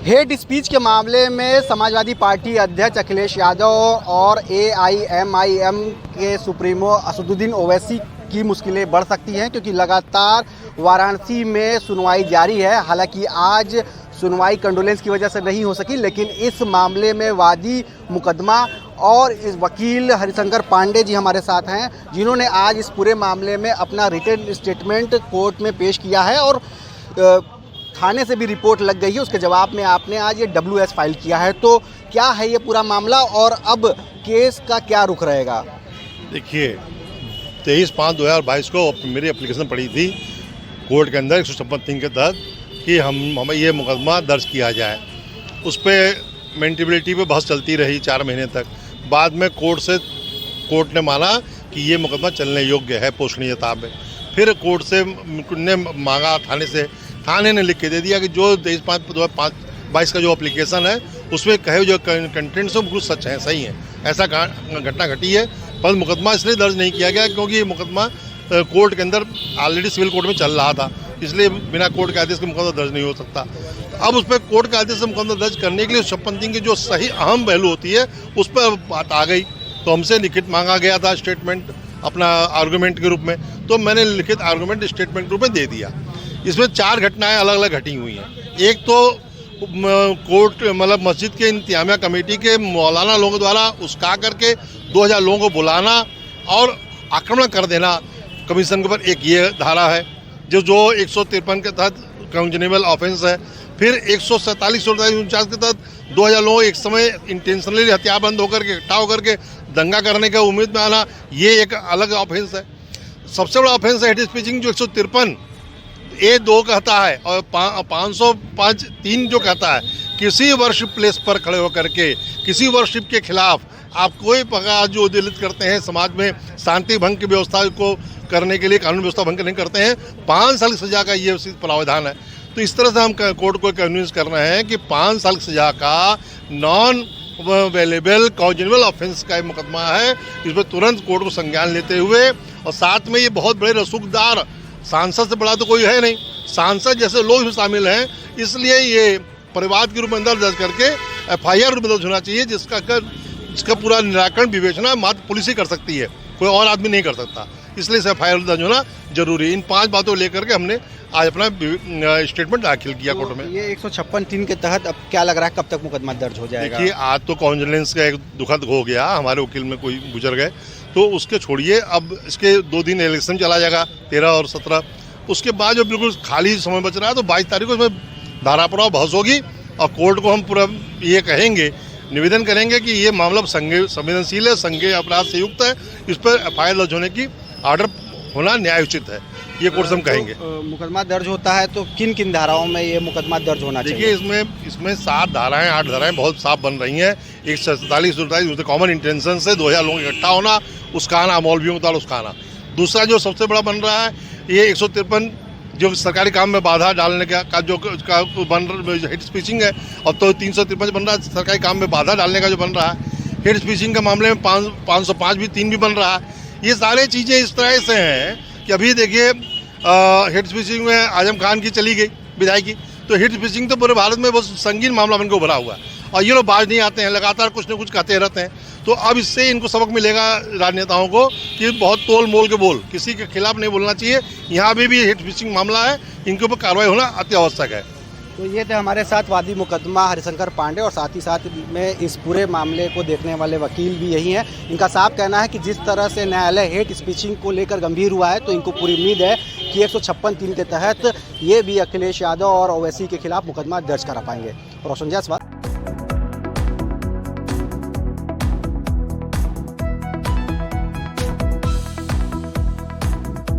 Hate speech के मामले में समाजवादी पार्टी अध्यक्ष अखिलेश यादव और AIMIM के सुप्रीमो असदुद्दीन ओवैसी की मुश्किलें बढ़ सकती हैं, क्योंकि लगातार वाराणसी में सुनवाई जारी है। हालांकि आज सुनवाई कंडोलेंस की वजह से नहीं हो सकी, लेकिन इस मामले में वादी मुकदमा और इस वकील हरिशंकर पांडे जी हमारे साथ हैं, जिन्होंने आज इस पूरे मामले में अपना रिटन स्टेटमेंट कोर्ट में पेश किया है और थाने से भी रिपोर्ट लग गई है। उसके जवाब में आपने आज ये WS फाइल किया है, तो क्या है ये पूरा मामला और अब केस का क्या रुख रहेगा? देखिए, 23/5/2022 को मेरी एप्लीकेशन पड़ी थी कोर्ट के अंदर 156(3) के तहत कि हमें ये मुकदमा दर्ज किया जाए। उस पर मेंटेबिलिटी पे बहस चलती रही 4 महीने तक। बाद में कोर्ट ने माना कि ये मुकदमा चलने योग्य है पोषणीयता में। फिर कोर्ट से ने मांगा थाने ने लिख के दे दिया कि जो 23/5/2022 का जो एप्लीकेशन है उसमें कहे जो कंटेंट्स हैं बिल्कुल सच हैं, सही हैं। ऐसा घटना घटी है, पर मुकदमा इसलिए दर्ज नहीं किया गया क्योंकि ये मुकदमा कोर्ट के अंदर ऑलरेडी सिविल कोर्ट में चल रहा था, इसलिए बिना कोर्ट के आदेश के मुकदमा दर्ज नहीं हो सकता। तो अब उस पर कोर्ट के आदेश से मुकदमा दर्ज करने के लिए 156(3) की जो सही अहम पहलू होती है उस पर बात आ गई। तो हमसे लिखित मांगा गया था स्टेटमेंट अपना आर्गूमेंट के रूप में, तो मैंने लिखित आर्गूमेंट स्टेटमेंट के रूप में दे दिया। इसमें 4 घटनाएं अलग अलग घटी हुई हैं। एक तो कोर्ट मतलब मस्जिद के इंतजामिया कमेटी के मौलाना लोगों द्वारा उस्का करके 2000 लोगों को बुलाना और आक्रमण कर देना कमीशन के ऊपर, एक ये धारा है जो 153 के तहत काउंटेबल ऑफेंस है। फिर 147, 49 के तहत 2000 लोगों एक समय इंटेंशनली हथियारबंद होकर के इकट्ठा होकर के दंगा करने का उम्मीद में आना, ये एक अलग ऑफेंस है। सबसे बड़ा ऑफेंस है हेट स्पीचिंग जो 153A(2) कहता है और 505(3) जो कहता है किसी वर्शिप प्लेस पर खड़े होकर के किसी वर्शिप के खिलाफ आप कोई प्रकार जो उद्दलित करते हैं, समाज में शांति भंग की व्यवस्था को करने के लिए कानून व्यवस्था भंग नहीं करते हैं, 5 साल की सजा का ये प्रावधान है। तो इस तरह से हम कोर्ट को कन्विंस कर रहे हैं कि 5 साल की सजा का नॉन अवेलेबल कॉन्जेनिबल ऑफेंस का मुकदमा है। इस पर तुरंत कोर्ट को संज्ञान लेते हुए, और साथ में ये बहुत बड़े रसूखदार, सांसद से बड़ा तो कोई है नहीं, सांसद जैसे लोग भी शामिल हैं, इसलिए ये परिवाद के रूप में दर्ज करके FIR रूप में दर्ज होना चाहिए, जिसका पूरा निराकरण विवेचना मात्र पुलिस ही कर सकती है, कोई और आदमी नहीं कर सकता। इसलिए FIR दर्ज होना जरूरी। इन 5 बातों को लेकर के हमने आज अपना स्टेटमेंट दाखिल किया कोर्ट में। ये 156(3) के तहत अब क्या लग रहा है, कब तक मुकदमा दर्ज हो जाएगा? देखिए, आज तो कॉन्जेलेंस का एक दुखद हो गया, हमारे वकील में कोई गुजर गए, तो उसके छोड़िए। अब इसके 2 दिन इलेक्शन चला जाएगा 13 और 17। उसके बाद जो बिल्कुल खाली समय बच रहा है, तो 22 तारीख को इसमें धारापुरा बहस होगी और कोर्ट को हम पूरा ये कहेंगे, निवेदन करेंगे कि ये मामला संवेदनशील है, संज्ञेय अपराध से युक्त है, इस पर FIR दर्ज होने की ऑर्डर होना न्यायोचित है, ये कोर्ट से हम कहेंगे। मुकदमा दर्ज होता है तो किन किन धाराओं में ये मुकदमा दर्ज होना चाहिए? देखिए, इसमें 7 धाराएं 8 धाराएं बहुत साफ बन रही हैं। 147 कॉमन इंटेंशन से 2000 लोगों इकट्ठा होना, उसकाना, मौलवियों का उसकाना। दूसरा जो सबसे बड़ा बन रहा है, ये 153 जो सरकारी काम में बाधा डालने का जो हेट स्पीचिंग है, और तो 353 बन रहा है सरकारी काम में बाधा डालने का जो बन रहा है। हेट स्पीचिंग के मामले में 505 भी 3 भी बन रहा है। ये सारी चीज़ें इस तरह से हैं कि अभी देखिए हेट स्पीचिंग में आजम खान की चली गई विधायक की, तो हेट स्पीचिंग तो पूरे भारत में बहुत संगीन मामला बनकर उभरा हुआ है, और ये लोग बाज नहीं आते हैं, लगातार कुछ न कुछ कहते रहते हैं। तो अब इससे इनको सबक मिलेगा राजनेताओं को कि बहुत तोल मोल के बोल, किसी के खिलाफ नहीं बोलना चाहिए। यहाँ भी हेट स्पीचिंग मामला है, इनके ऊपर कार्रवाई होना अति आवश्यक है। तो ये थे हमारे साथ वादी मुकदमा हरिशंकर पांडे, और साथ ही साथ में इस पूरे मामले को देखने वाले वकील भी यही हैं। इनका साफ कहना है कि जिस तरह से न्यायालय हेट स्पीचिंग को लेकर गंभीर हुआ है, तो इनको पूरी उम्मीद है कि 156(3) के तहत ये भी अखिलेश यादव और ओवैसी के खिलाफ मुकदमा दर्ज करा पाएंगे। रोशन जायसवाल।